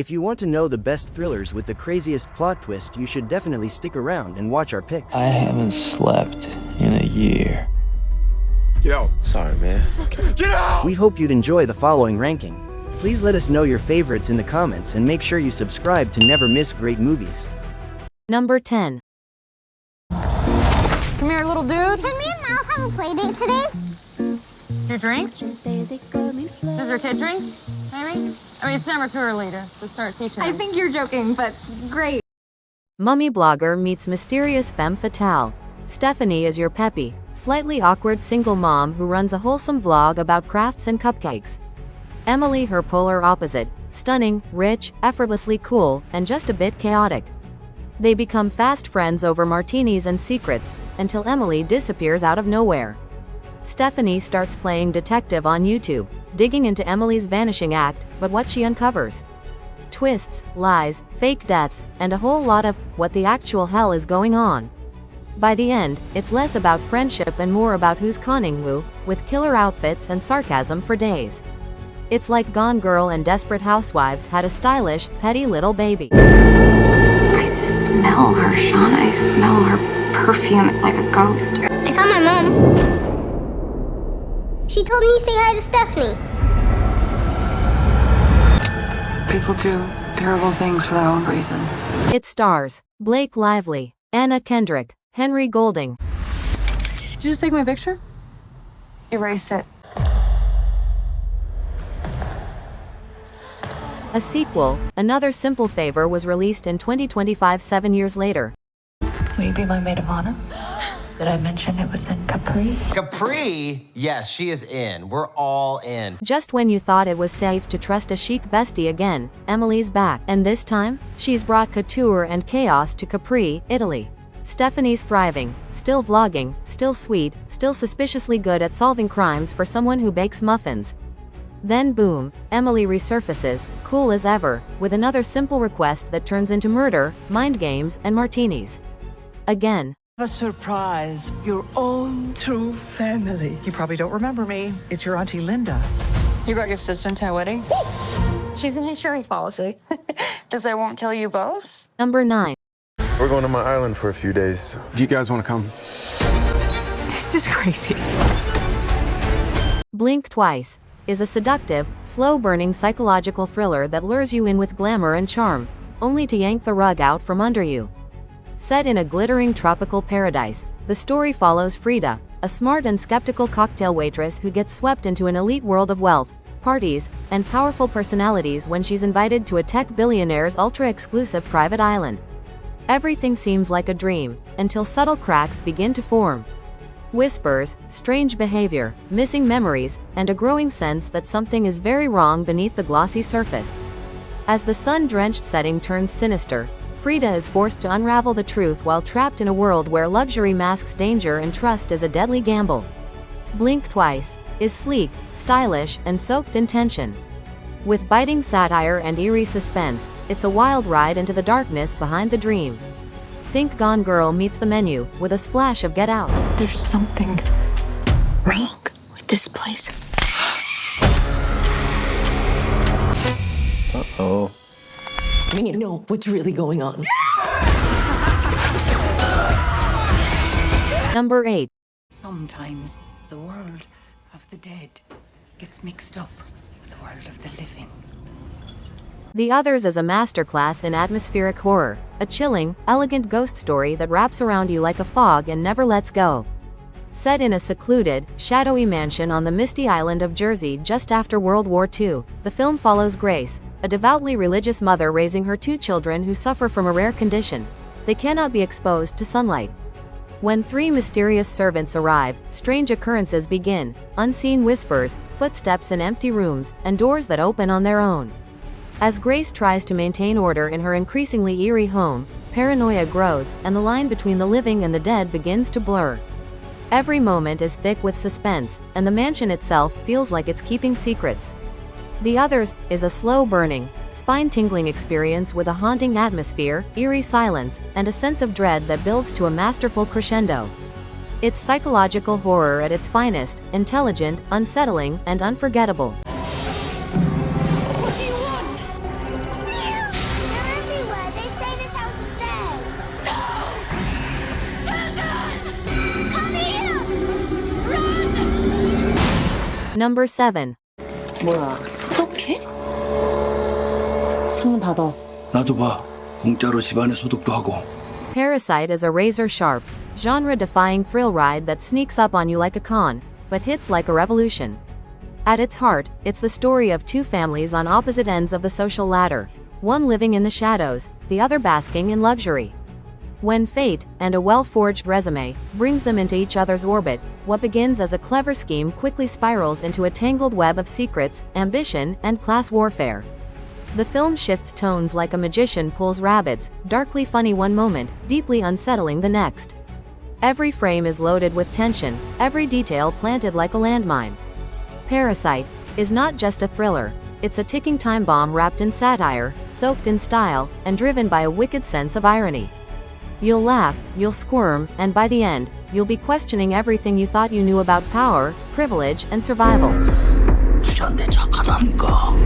If you want to know the best thrillers with the craziest plot twist, you should definitely stick around and watch our picks. I haven't slept in a year. Get out. Sorry, man. Get out! We hope you'd enjoy the following ranking. Please let us know your favorites in the comments and make sure you subscribe to never miss great movies. Number 10. Come here, little dude. Can me and Miles have a play date today? You drink? Does your kid drink? Maybe? I mean, it's never too early to start teaching I them. think you're joking, but great. Mummy blogger meets mysterious femme fatale. Stephanie is your peppy, slightly awkward single mom who runs a wholesome vlog about crafts and cupcakes. Emily her polar opposite, stunning, rich, effortlessly cool, and just a bit chaotic. They become fast friends over martinis and secrets, until Emily disappears out of nowhere. Stephanie starts playing detective on YouTube, digging into Emily's vanishing act, but what she uncovers: twists, lies, fake deaths, and a whole lot of what the actual hell is going on. By the end, it's less about friendship and more about who's conning who, with killer outfits and sarcasm for days. It's like Gone Girl and Desperate Housewives had a stylish, petty little baby. I smell her, Sean. I smell her perfume like a ghost. I saw my mom. She told me to say hi to Stephanie. People do terrible things for their own reasons. It stars Blake Lively, Anna Kendrick, Henry Golding. Did you just take my picture? Erase it. A sequel, Another Simple Favor, was released in 2025, 7 years later. Will you be my maid of honor? Did I mention it was in Capri? Capri? Yes, she is in. We're all in. Just when you thought it was safe to trust a chic bestie again, Emily's back, and this time, she's brought couture and chaos to Capri, Italy. Stephanie's thriving, still vlogging, still sweet, still suspiciously good at solving crimes for someone who bakes muffins. Then boom, Emily resurfaces, cool as ever, with another simple request that turns into murder, mind games, and martinis. Again. A surprise. Your own true family. You probably don't remember me. It's your Auntie Linda. You brought your sister to our wedding? She's an insurance policy. Does I won't kill you both? Number 9. We're going to my island for a few days. Do you guys want to come? This is crazy. Blink Twice is a seductive, slow-burning psychological thriller that lures you in with glamour and charm, only to yank the rug out from under you. Set in a glittering tropical paradise, the story follows Frida, a smart and skeptical cocktail waitress who gets swept into an elite world of wealth, parties, and powerful personalities when she's invited to a tech billionaire's ultra-exclusive private island. Everything seems like a dream, until subtle cracks begin to form. Whispers, strange behavior, missing memories, and a growing sense that something is very wrong beneath the glossy surface. As the sun-drenched setting turns sinister, Frida is forced to unravel the truth while trapped in a world where luxury masks danger and trust is a deadly gamble. Blink Twice is sleek, stylish, and soaked in tension. With biting satire and eerie suspense, it's a wild ride into the darkness behind the dream. Think Gone Girl meets The Menu, with a splash of Get Out. There's something wrong with this place. Uh-oh. We need to know what's really going on. Number 8. Sometimes the world of the dead gets mixed up with the world of the living. The Others is a masterclass in atmospheric horror, a chilling, elegant ghost story that wraps around you like a fog and never lets go. Set in a secluded, shadowy mansion on the misty island of Jersey just after World War II, the film follows Grace, a devoutly religious mother raising her 2 children who suffer from a rare condition. They cannot be exposed to sunlight. When 3 mysterious servants arrive, strange occurrences begin: unseen whispers, footsteps in empty rooms, and doors that open on their own. As Grace tries to maintain order in her increasingly eerie home, paranoia grows, and the line between the living and the dead begins to blur. Every moment is thick with suspense, and the mansion itself feels like it's keeping secrets. The Others is a slow-burning, spine-tingling experience with a haunting atmosphere, eerie silence, and a sense of dread that builds to a masterful crescendo. It's psychological horror at its finest, intelligent, unsettling, and unforgettable. What do you want? Number 7. 뭐야, 소독해? 창문 닫아. 나도 봐. 공짜로 집안에 소독도 하고. Parasite is a razor-sharp, genre-defying thrill ride that sneaks up on you like a con, but hits like a revolution. At its heart, it's the story of two families on opposite ends of the social ladder, one living in the shadows, the other basking in luxury. When fate, and a well-forged resume, brings them into each other's orbit, what begins as a clever scheme quickly spirals into a tangled web of secrets, ambition, and class warfare. The film shifts tones like a magician pulls rabbits, darkly funny one moment, deeply unsettling the next. Every frame is loaded with tension, every detail planted like a landmine. Parasite is not just a thriller, it's a ticking time bomb wrapped in satire, soaked in style, and driven by a wicked sense of irony. You'll laugh, you'll squirm, and by the end, you'll be questioning everything you thought you knew about power, privilege, and survival. 부자인데 착하다니까.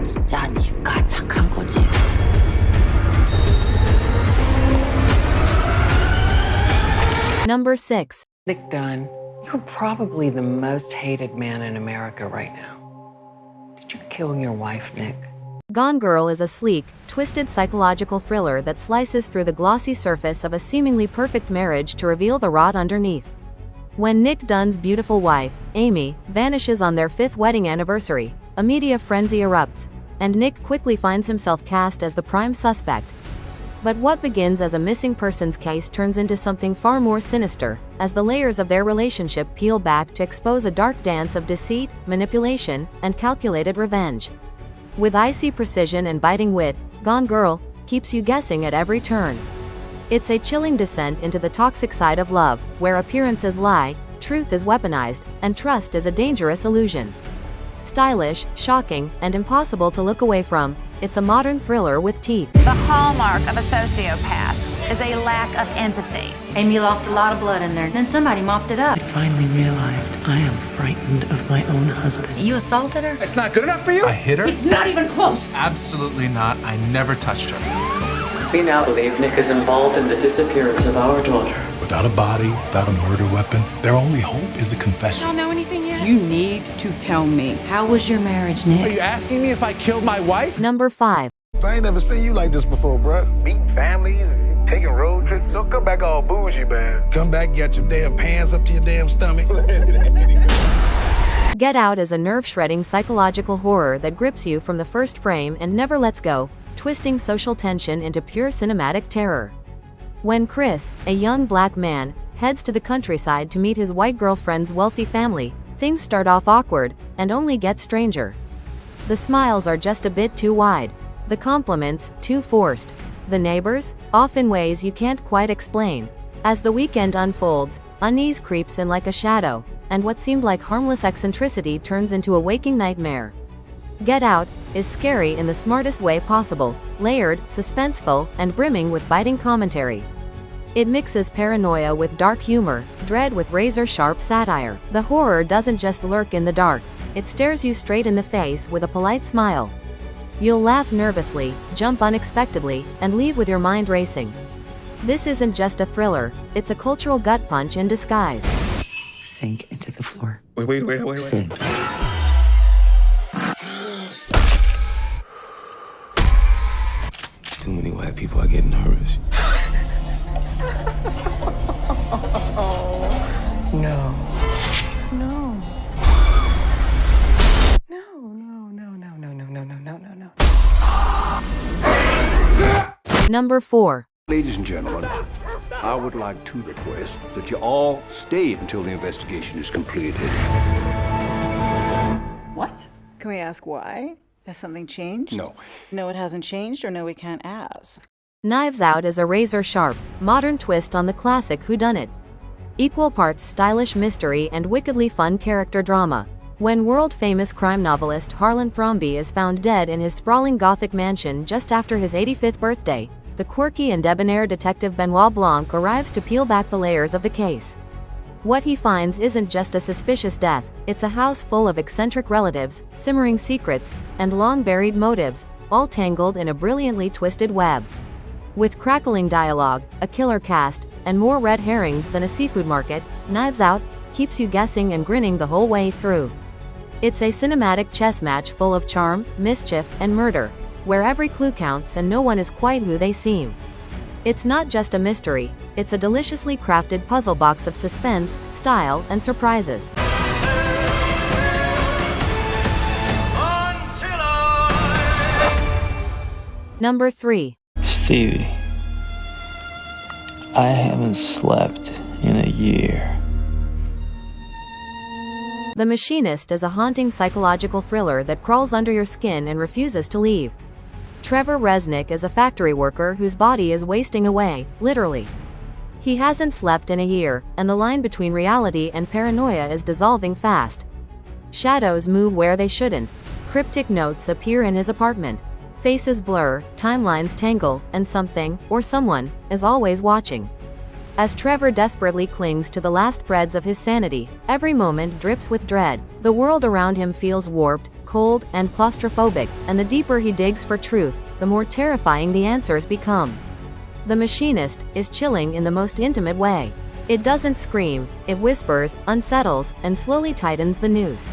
진짜 니가 착한 거지. Number 6. Nick Dunn, you're probably the most hated man in America right now. Did you kill your wife, Nick? Gone Girl is a sleek, twisted psychological thriller that slices through the glossy surface of a seemingly perfect marriage to reveal the rot underneath. When Nick Dunn's beautiful wife, Amy, vanishes on their 5th wedding anniversary, a media frenzy erupts, and Nick quickly finds himself cast as the prime suspect. But what begins as a missing persons case turns into something far more sinister, as the layers of their relationship peel back to expose a dark dance of deceit, manipulation, and calculated revenge. With icy precision and biting wit, Gone Girl keeps you guessing at every turn. It's a chilling descent into the toxic side of love, where appearances lie, truth is weaponized, and trust is a dangerous illusion. Stylish, shocking, and impossible to look away from, it's a modern thriller with teeth. The hallmark of a sociopath is a lack of empathy. Amy lost a lot of blood in there. Then somebody mopped it up. I finally realized I am frightened of my own husband. You assaulted her? It's not good enough for you? I hit her? It's not even close! Absolutely not. I never touched her. We now believe Nick is involved in the disappearance of our daughter. Without a body, without a murder weapon, their only hope is a confession. You don't know anything yet? You need to tell me. How was your marriage, Nick? Are you asking me if I killed my wife? Number 5. I ain't never seen you like this before, bruh. Meeting families and taking road trips. Don't come back all bougie, man. Come back, get your damn pants up to your damn stomach. Get Out is a nerve-shredding psychological horror that grips you from the first frame and never lets go, twisting social tension into pure cinematic terror. When Chris, a young black man, heads to the countryside to meet his white girlfriend's wealthy family, things start off awkward, and only get stranger. The smiles are just a bit too wide. The compliments, too forced. The neighbors, off in ways you can't quite explain. As the weekend unfolds, unease creeps in like a shadow, and what seemed like harmless eccentricity turns into a waking nightmare. Get Out is scary in the smartest way possible, layered, suspenseful, and brimming with biting commentary. It mixes paranoia with dark humor, dread with razor-sharp satire. The horror doesn't just lurk in the dark, it stares you straight in the face with a polite smile. You'll laugh nervously, jump unexpectedly, and leave with your mind racing. This isn't just a thriller, it's a cultural gut punch in disguise. Sink into the floor. Wait. Sink. Too many white people are getting nervous. No. Number 4. Ladies and gentlemen, I would like to request that you all stay until the investigation is completed. What? Can we ask why? Has something changed? No. No, it hasn't changed, or no, we can't ask. Knives Out is a razor-sharp, modern twist on the classic whodunit. Equal parts stylish mystery and wickedly fun character drama. When world-famous crime novelist Harlan Thrombey is found dead in his sprawling Gothic mansion just after his 85th birthday, the quirky and debonair detective Benoit Blanc arrives to peel back the layers of the case. What he finds isn't just a suspicious death, it's a house full of eccentric relatives, simmering secrets, and long-buried motives, all tangled in a brilliantly twisted web. With crackling dialogue, a killer cast, and more red herrings than a seafood market, Knives Out keeps you guessing and grinning the whole way through. It's a cinematic chess match full of charm, mischief, and murder, where every clue counts and no one is quite who they seem. It's not just a mystery, it's a deliciously crafted puzzle box of suspense, style, and surprises. Number 3. Stevie, I haven't slept in a year. The Machinist is a haunting psychological thriller that crawls under your skin and refuses to leave. Trevor Resnick is a factory worker whose body is wasting away, literally. He hasn't slept in a year, and the line between reality and paranoia is dissolving fast. Shadows move where they shouldn't. Cryptic notes appear in his apartment. Faces blur, timelines tangle, and something, or someone, is always watching. As Trevor desperately clings to the last threads of his sanity, every moment drips with dread. The world around him feels warped, cold, and claustrophobic, and the deeper he digs for truth, the more terrifying the answers become. The Machinist is chilling in the most intimate way. It doesn't scream, it whispers, unsettles, and slowly tightens the noose.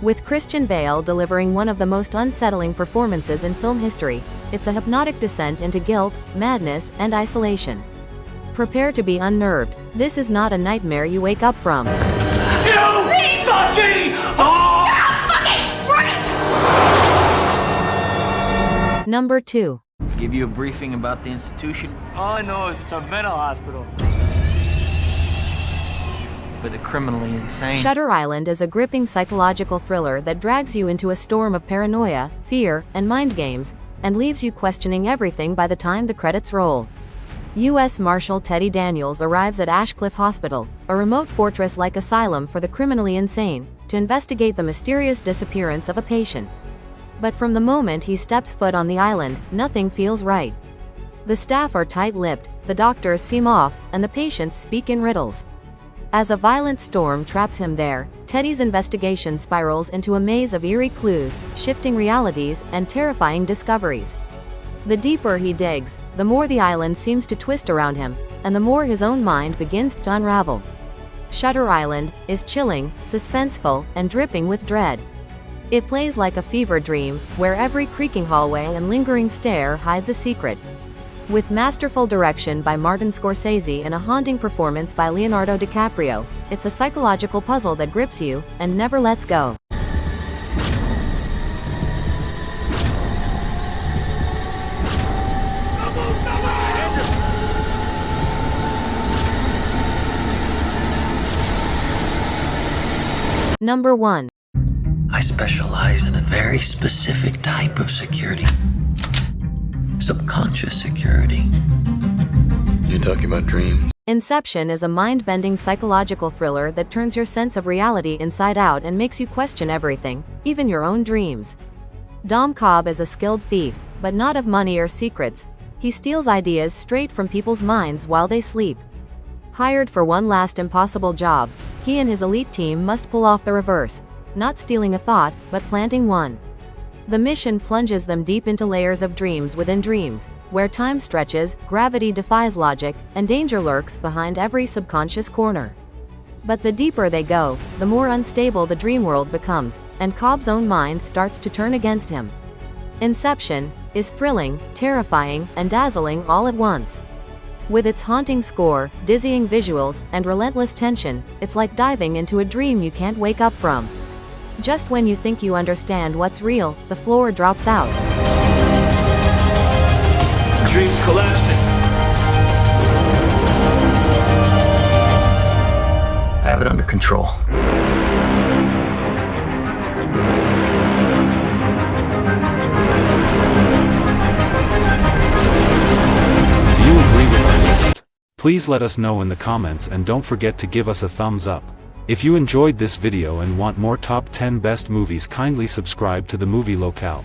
With Christian Bale delivering one of the most unsettling performances in film history, it's a hypnotic descent into guilt, madness, and isolation. Prepare to be unnerved. This is not a nightmare you wake up from. You fucking Number 2. Give you a briefing about the institution? All I know is it's a mental hospital. For the criminally insane. Shutter Island is a gripping psychological thriller that drags you into a storm of paranoia, fear, and mind games, and leaves you questioning everything by the time the credits roll. U.S. Marshal Teddy Daniels arrives at Ashcliff Hospital, a remote fortress-like asylum for the criminally insane, to investigate the mysterious disappearance of a patient. But from the moment he steps foot on the island, nothing feels right. The staff are tight-lipped, the doctors seem off, and the patients speak in riddles. As a violent storm traps him there, Teddy's investigation spirals into a maze of eerie clues, shifting realities, and terrifying discoveries. The deeper he digs, the more the island seems to twist around him, and the more his own mind begins to unravel. Shutter Island is chilling, suspenseful, and dripping with dread. It plays like a fever dream, where every creaking hallway and lingering stair hides a secret. With masterful direction by Martin Scorsese and a haunting performance by Leonardo DiCaprio, it's a psychological puzzle that grips you and never lets go. Number 1. I specialize in a very specific type of security. Subconscious security. You talking about dreams? Inception is a mind-bending psychological thriller that turns your sense of reality inside out and makes you question everything, even your own dreams. Dom Cobb is a skilled thief, but not of money or secrets. He steals ideas straight from people's minds while they sleep. Hired for one last impossible job, he and his elite team must pull off the reverse, not stealing a thought, but planting one. The mission plunges them deep into layers of dreams within dreams, where time stretches, gravity defies logic, and danger lurks behind every subconscious corner. But the deeper they go, the more unstable the dream world becomes, and Cobb's own mind starts to turn against him. Inception is thrilling, terrifying, and dazzling all at once. With its haunting score, dizzying visuals, and relentless tension, it's like diving into a dream you can't wake up from. Just when you think you understand what's real, the floor drops out. The dream's collapsing. I have it under control. Do you agree with our list? Please let us know in the comments and don't forget to give us a thumbs up. If you enjoyed this video and want more top 10 best movies, kindly subscribe to the Movie Locale.